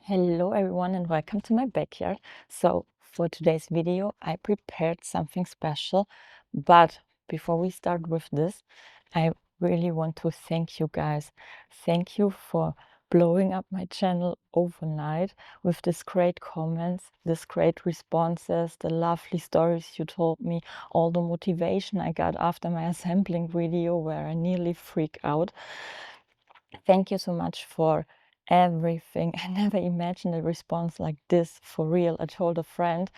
Hello everyone and welcome to my backyard. So for today's video I prepared something special, but before we start with this, I really want to thank you guys. Thank you for blowing up my channel overnight with this great comments, this great responses, the lovely stories you told me, all the motivation I got after my assembling video where I nearly freaked out. Thank you so much for everything. I never imagined a response like this, for real. I told a friend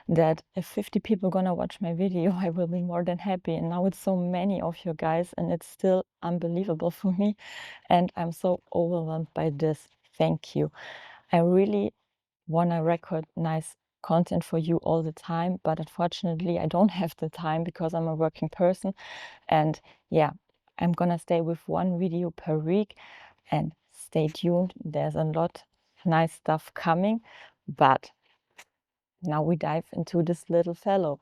that if 50 people gonna watch my video, I will be more than happy. And now it's so many of you guys, and it's still unbelievable for me. And I'm so overwhelmed by this. Thank you. I really wanna record nice content for you all the time, but unfortunately I don't have the time because I'm a working person. And yeah, I'm gonna stay with one video per week, and stay tuned. There's a lot nice stuff coming, but now we dive into this little fellow.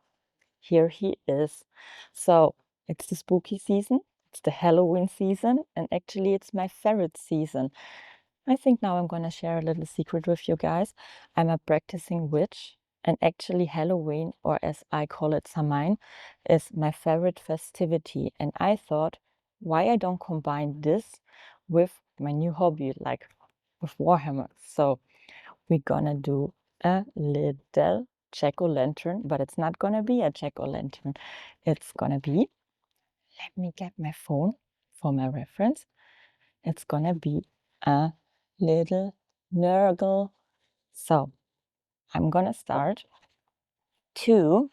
Here he is. So it's the spooky season, it's the Halloween season, and actually it's my favorite season. I think now I'm gonna share a little secret with you guys. I'm a practicing witch, and actually Halloween, or as I call it, Samhain, is my favorite festivity. And I thought, why I don't combine this with my new hobby, like with Warhammer. So we're gonna do a little jack-o'-lantern, but it's not gonna be a jack-o'-lantern. It's gonna be, let me get my phone for my reference. It's gonna be a little Nurgle. So I'm gonna start to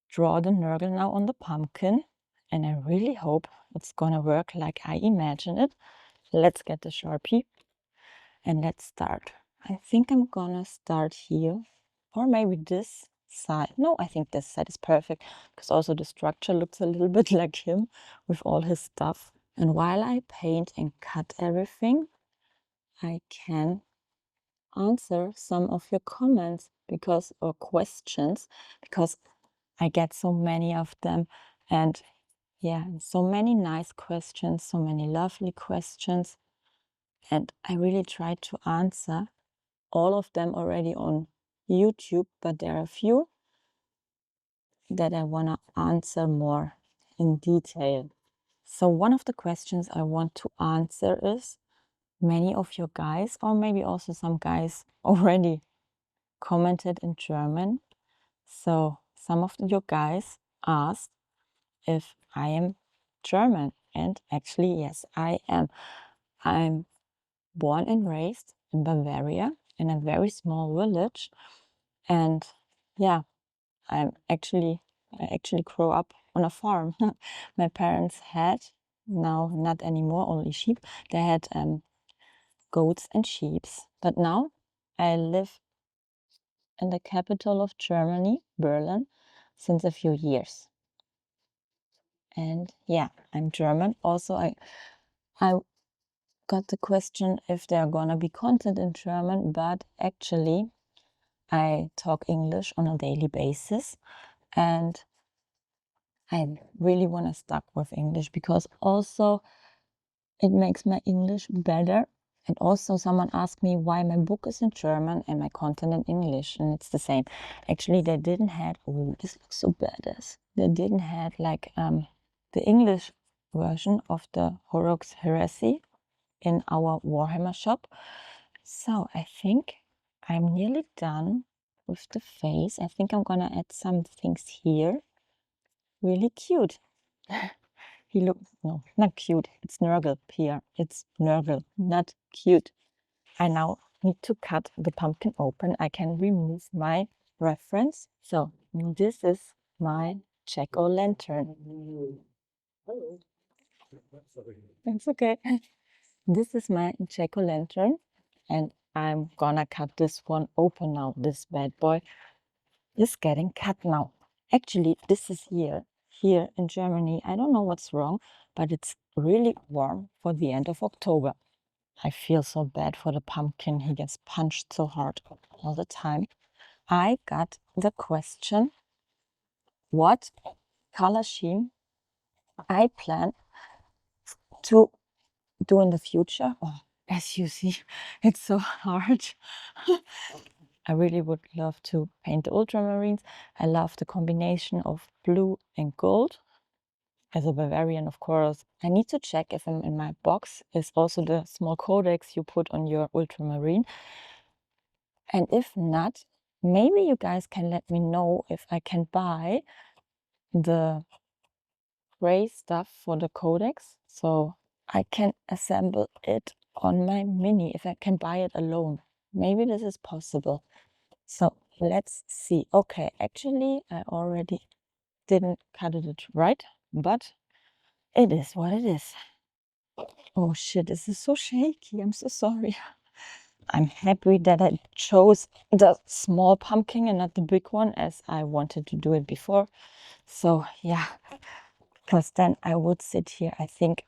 draw the Nurgle now on the pumpkin, and I really hope it's gonna work like I imagine it. Let's get the Sharpie and let's start. I think I'm gonna start here, or maybe this side. No, I think this side is perfect because also the structure looks a little bit like him with all his stuff. And while I paint and cut everything, I can answer some of your comments or questions, because I get so many of them. And yeah, so many nice questions, so many lovely questions, and I really try to answer all of them already on YouTube, but there are a few that I want to answer more in detail. So one of the questions I want to answer is, many of you guys, or maybe also some guys already commented in German. So some of you guys asked if I am German, and actually yes, I am. I'm born and raised in Bavaria in a very small village, and yeah, I actually grew up on a farm. My parents had, now not anymore, only sheep. They had goats and sheep, but now I live in the capital of Germany, Berlin, since a few years. And yeah, I'm German. Also, I got the question if there are gonna be content in German, but actually I talk English on a daily basis, and I really want to stick with English because also it makes my English better. And also someone asked me why my book is in German and my content in English, and it's the same. Actually, they didn't have, oh, this looks so badass. They didn't have like the English version of the Horrocks Heresy in our Warhammer shop. So I think I'm nearly done with the face. I think I'm gonna add some things here. Really cute. He looks, no, not cute. It's Nurgle here. It's Nurgle, not cute. I now need to cut the pumpkin open. I can remove my reference. So this is my jack-o'-lantern. It's okay. This is my jack-o'-lantern, and I'm gonna cut this one open now. This bad boy is getting cut now. Actually, this is here in Germany. I don't know what's wrong, but it's really warm for the end of October. I feel so bad for the pumpkin. He gets punched so hard all the time. I got the question, what color scheme I plan to do in the future. Oh, as you see, it's so hard. I really would love to paint the ultramarines. I love the combination of blue and gold. As a Bavarian, of course, I need to check if in my box is also the small codex you put on your ultramarine. And if not, maybe you guys can let me know if I can buy the gray stuff for the codex, so I can assemble it on my mini, if I can buy it alone. Maybe this is possible. So let's see. Okay, actually I already didn't cut it right, but it is what it is. Oh shit, this is so shaky. I'm so sorry. I'm happy that I chose the small pumpkin and not the big one, as I wanted to do it before. So yeah, because then I would sit here, I think,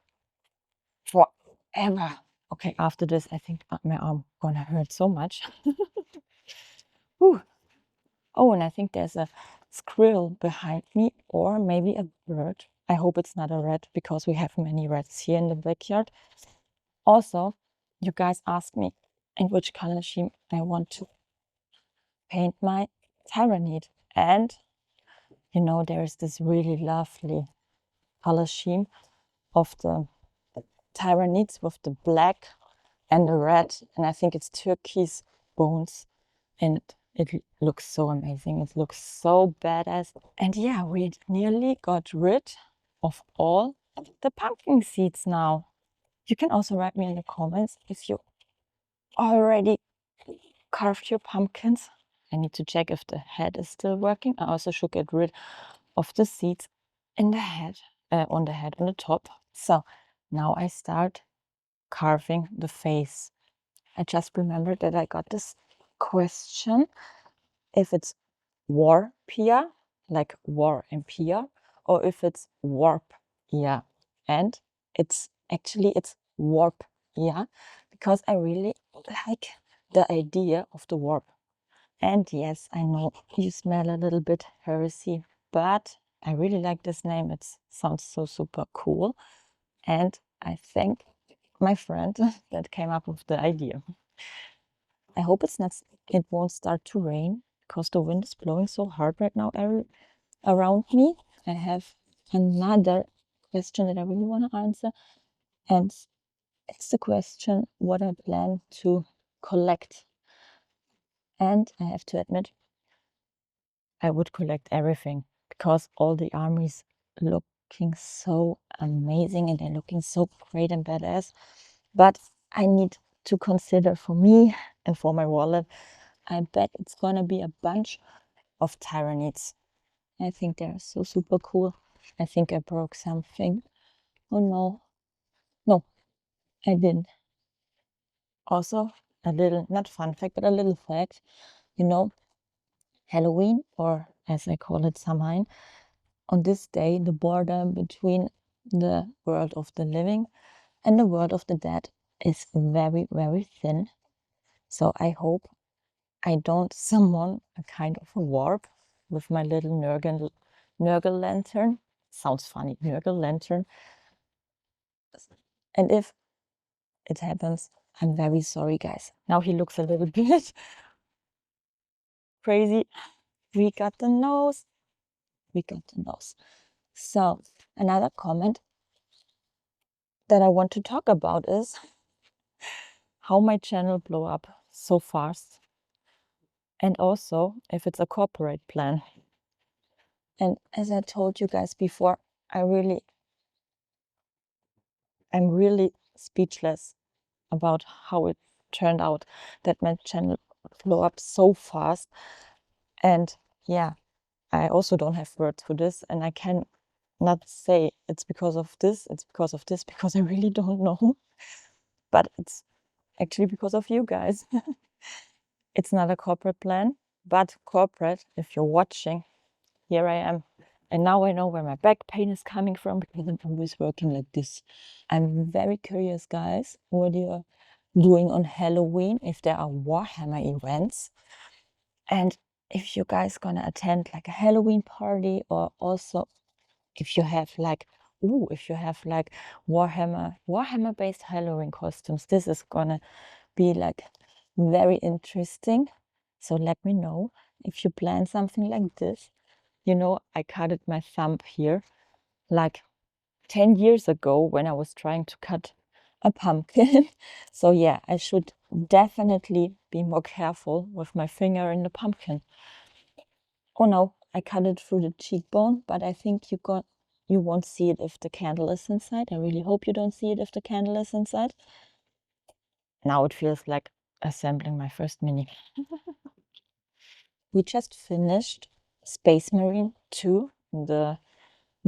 forever. Okay, after this, I think my arm gonna hurt so much. Whew. Oh, and I think there's a squirrel behind me, or maybe a bird. I hope it's not a rat, because we have many rats here in the backyard. Also, you guys asked me in which color scheme I want to paint my Tyrannid. And you know, there is this really lovely color scheme of the Tyrannids with the black and the red, and I think it's turquoise bones, and it looks so amazing. It looks so badass. And yeah, we nearly got rid of all the pumpkin seeds now. You can also write me in the comments if you already carved your pumpkins. I need to check if the head is still working. I also should get rid of the seeds in the head, on the top. So now I start carving the face. I just remembered that I got this question if it's warpia, like war and pia, or if it's warp, yeah. And it's warp, yeah, because I really like the idea of the warp. And yes, I know you smell a little bit heresy, but I really like this name. It sounds so super cool. And I thank my friend that came up with the idea. I hope it won't start to rain, because the wind is blowing so hard right now around me. I have another question that I really want to answer, and it's the question what I plan to collect. And I have to admit, I would collect everything, because all the armies looking so amazing and they're looking so great and badass. But I need to consider for me and for my wallet. I bet it's gonna be a bunch of Tyrannids. I think they're so super cool. I think I broke something. Oh no. No, I didn't. Also, a little, not fun fact, but a little fact. You know, Halloween, or as I call it, Samhain, on this day, the border between the world of the living and the world of the dead is very, very thin. So I hope I don't summon a kind of a warp with my little Nurgle lantern. Sounds funny, Nurgle lantern. And if it happens, I'm very sorry, guys. Now he looks a little bit crazy. We got the nose. We got the nose. So another comment that I want to talk about is how my channel blew up so fast, and also if it's a corporate plan. And as I told you guys before, I'm really speechless about how it turned out, that my channel blew up so fast. And yeah, I also don't have words for this, and I can not say it's because of this, because I really don't know. But it's actually because of you guys. It's not a corporate plan, but corporate, if you're watching, here I am. And now I know where my back pain is coming from, because I'm always working like this. I'm very curious, guys, what you're doing on Halloween, if there are Warhammer events, and if you guys gonna attend like a Halloween party, or also if you have like ooh, if you have like Warhammer based Halloween costumes, this is gonna be like very interesting. So let me know if you plan something like this. You know, I cutted my thumb here like 10 years ago when I was trying to cut a pumpkin. So yeah, I should definitely be more careful with my finger in the pumpkin. Oh no, I cut it through the cheekbone, but I think you won't see it if the candle is inside. I really hope you don't see it if the candle is inside. Now it feels like assembling my first mini. We just finished Space Marine 2, the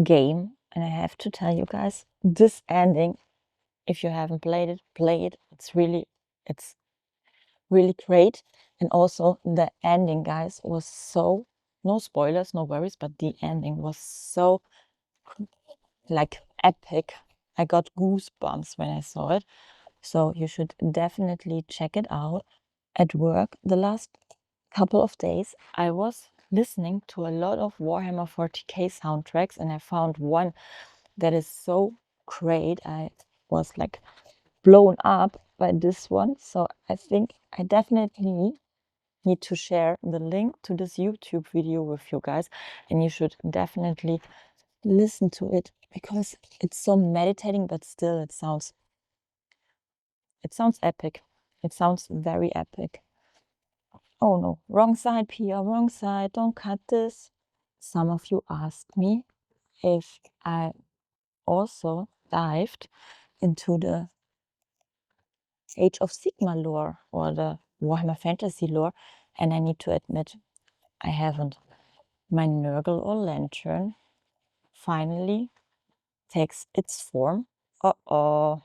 game, and I have to tell you guys, this ending, if you haven't played it, play it. It's really great. And also the ending, guys, was so, no spoilers, no worries, but the ending was so like epic. I got goosebumps when I saw it. So you should definitely check it out. At work, the last couple of days, I was listening to a lot of Warhammer 40K soundtracks, and I found one that is so great. I was like blown up by this one. So I think I definitely need to share the link to this YouTube video with you guys, and you should definitely listen to it because it's so meditating, but still it sounds epic. It sounds very epic. Oh no, wrong side, Pia, wrong side, don't cut this. Some of you asked me if I also dived into the Age of Sigmar lore or the Warhammer Fantasy lore, and I need to admit I haven't. My Nurgle or Lantern finally takes its form. Uh-oh.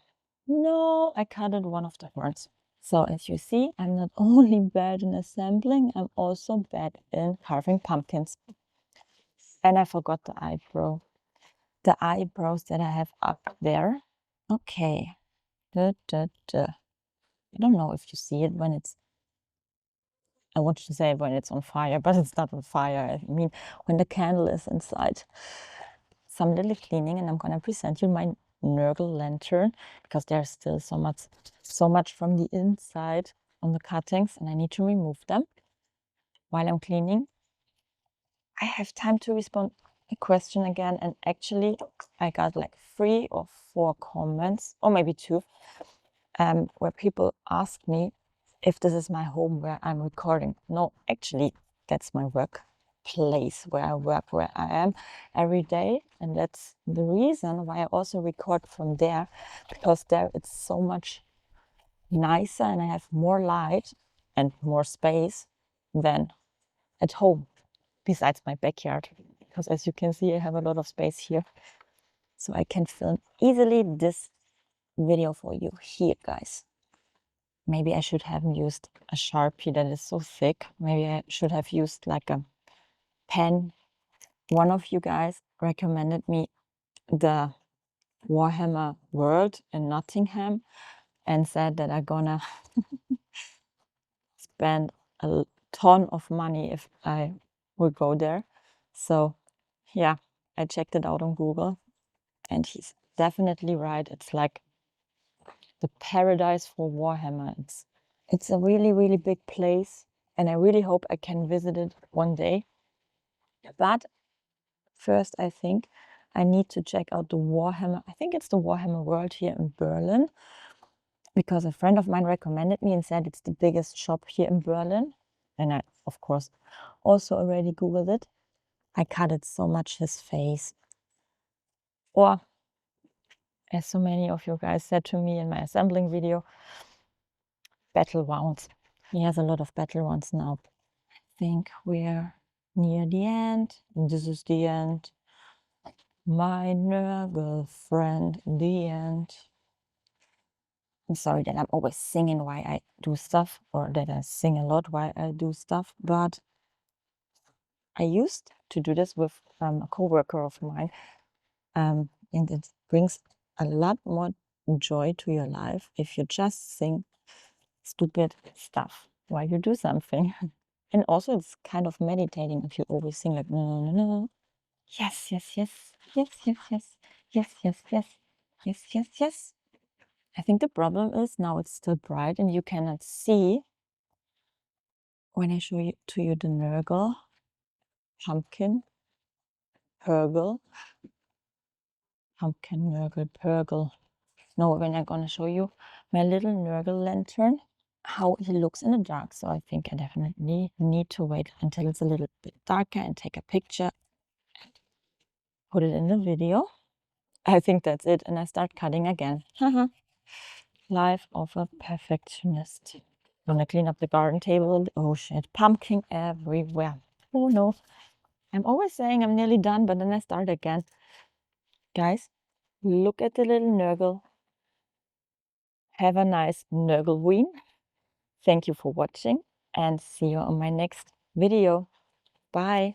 No, I cut one of the horns. So as you see, I'm not only bad in assembling, I'm also bad in carving pumpkins. And I forgot the eyebrow. The eyebrows that I have up there. Okay. I don't know if you see it when it's, I want to say when it's on fire, but it's not on fire. I mean, when the candle is inside. Some little cleaning, and I'm gonna present you my Nurgle lantern because there's still so much from the inside on the cuttings, and I need to remove them while I'm cleaning. I have time to respond a question again, and actually I got like 3 or 4 comments, or maybe 2, where people ask me if this is my home where I'm recording. No, actually that's my work place where I work, where I am every day, and that's the reason why I also record from there, because there it's so much nicer and I have more light and more space than at home, besides my backyard, because as you can see I have a lot of space here, so I can film easily this video for you here, guys. Maybe I should have used a Sharpie that is so thick. Maybe I should have used like a pen. One of you guys recommended me the Warhammer World in Nottingham and said that I'm gonna spend a ton of money if I would go there. So yeah, I checked it out on Google and he's definitely right. It's like the paradise for Warhammer. It's a really big place, and I really hope I can visit it one day. But first, I think I need to check out the Warhammer. I think it's the Warhammer World here in Berlin, because a friend of mine recommended me and said it's the biggest shop here in Berlin. And I, of course, also already Googled it. I cut it so much, his face. Or, as so many of you guys said to me in my assembling video, battle wounds. He has a lot of battle wounds now. I think we're near the end. This is the end. My Nurgle friend, the end. I'm sorry that I'm always singing while I do stuff, or that I sing a lot while I do stuff, but I used to do this with a co-worker of mine, and it brings a lot more joy to your life if you just sing stupid stuff while you do something. And also it's kind of meditating if you always sing like no no no. Yes, yes, yes, yes, yes, yes. Yes, yes, yes. Yes, yes, yes. I think the problem is now it's still bright and you cannot see when I show you to you the Nurgle, pumpkin, Purgle, pumpkin, Nurgle, Purgle. No, when I'm gonna show you my little Nurgle lantern, how he looks in the dark. So I think I definitely need to wait until it's a little bit darker and take a picture and put it in the video. I think that's it. And I start cutting again. Life of a perfectionist. Gonna clean up the garden table. Oh shit, pumpkin everywhere. Oh no. I'm always saying I'm nearly done, but then I start again. Guys, look at the little Nurgle. Have a nice Nurgleween. Thank you for watching and see you on my next video. Bye.